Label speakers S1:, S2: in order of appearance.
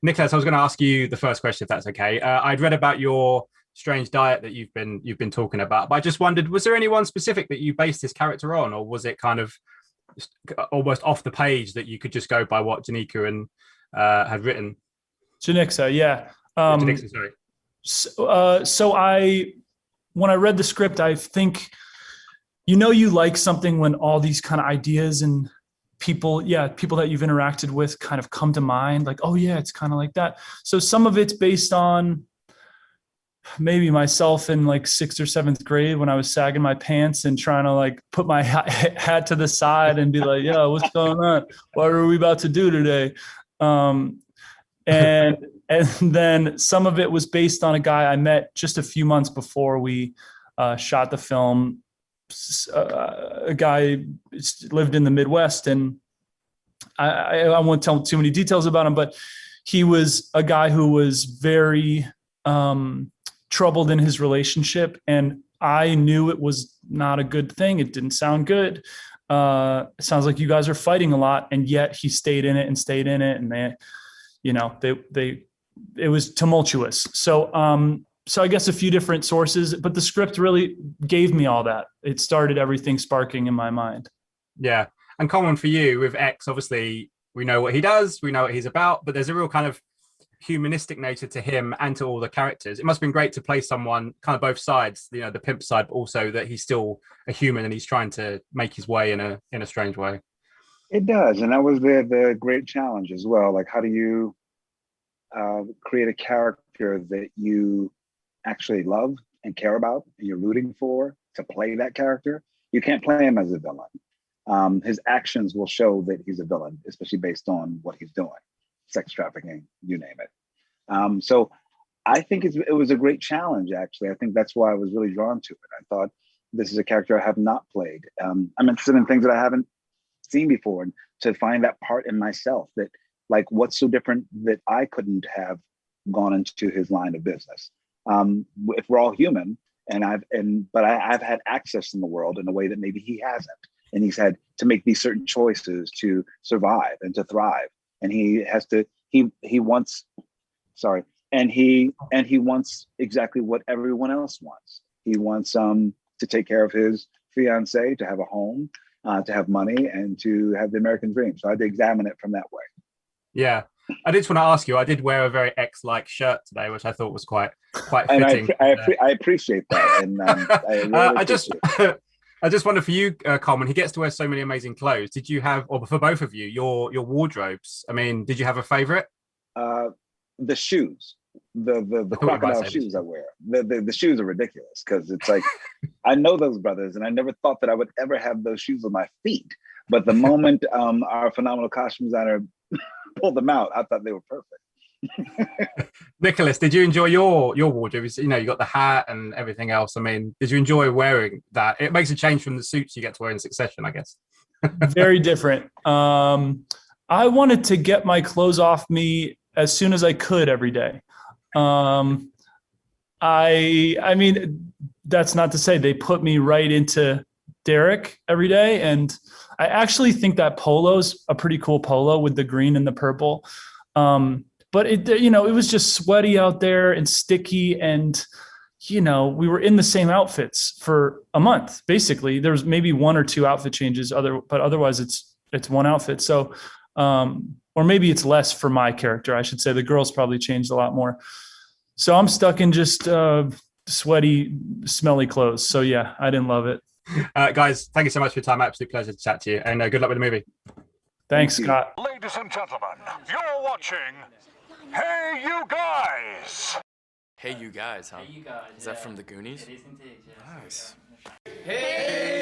S1: Nicholas, I was going to ask you the first question, if that's okay. I'd read about your strange diet that you've been talking about, but I just wondered, was there anyone specific that you based this character on, or was it kind of almost off the page that you could just go by what Janicza and had written?
S2: Janicza, yeah.
S1: Janicza, sorry.
S2: So when I read the script, I think, you like something when all these kind of ideas and people that you've interacted with kind of come to mind, like, oh yeah, it's kind of like that. So some of it's based on maybe myself in like 6th or 7th grade when I was sagging my pants and trying to like put my hat to the side and be like, yeah, what's going on? What are we about to do today? And then some of it was based on a guy I met just a few months before we shot the film. A guy lived in the Midwest, and I won't tell too many details about him, but he was a guy who was very troubled in his relationship, and I knew it was not a good thing. It didn't sound good. It sounds like you guys are fighting a lot, and yet he stayed in it, and it was tumultuous. So I guess a few different sources, but the script really gave me all that. It started everything sparking in my mind.
S1: Yeah. And Colman, for you with X, obviously we know what he does, we know what he's about, but there's a real kind of humanistic nature to him and to all the characters. It must have been great to play someone kind of both sides, the pimp side, but also that he's still a human and he's trying to make his way in a strange way.
S3: It does. And that was the great challenge as well. Like, how do you create a character that you actually love and care about and you're rooting for to play that character? You can't play him as a villain. His actions will show that he's a villain, especially based on what he's doing, sex trafficking, you name it. So I think it was a great challenge, actually. I think that's why I was really drawn to it. I thought, this is a character I have not played. I'm interested in things that I haven't seen before, and to find that part in myself, that like, what's so different that I couldn't have gone into his line of business. If we're all human, but I've had access in the world in a way that maybe he hasn't, and he's had to make these certain choices to survive and to thrive, and he wants exactly what everyone else wants. He wants to take care of his fiance, to have a home, to have money, and to have the American dream. So I had to examine it from that way.
S1: Yeah. I did want to ask you, I did wear a very X-like shirt today, which I thought was quite fitting.
S3: And I appreciate that. And
S1: I just wonder for you, Colman, he gets to wear so many amazing clothes. Did you have, or for both of you, your wardrobes? I mean, did you have a favorite?
S3: The shoes, the crocodile shoes I wear. The shoes are ridiculous because it's like, I know those brothers, and I never thought that I would ever have those shoes on my feet. But the moment our phenomenal costume designer pulled them out, I thought they were perfect.
S1: Nicholas, did you enjoy your wardrobe? You got the hat and everything else. I mean, did you enjoy wearing that? It makes a change from the suits you get to wear in succession, I guess.
S2: Very different. I wanted to get my clothes off me as soon as I could every day. I mean, that's not to say they put me right into Derek every day. And I actually think that polo's a pretty cool polo with the green and the purple. But it was just sweaty out there and sticky. And, we were in the same outfits for a month, basically. There was maybe 1 or 2 outfit changes, but otherwise it's one outfit. So, or maybe it's less for my character. I should say the girls probably changed a lot more. So I'm stuck in just sweaty, smelly clothes. So yeah, I didn't love it.
S1: Guys, thank you so much for your time. Absolute pleasure to chat to you, and good luck with the movie.
S2: Thanks, Scott.
S4: Ladies and gentlemen, you're watching Hey You Guys.
S5: Hey You Guys, huh?
S6: Hey, you guys.
S5: Is that from the Goonies?
S6: It is indeed, yeah.
S5: Nice.
S6: Hey!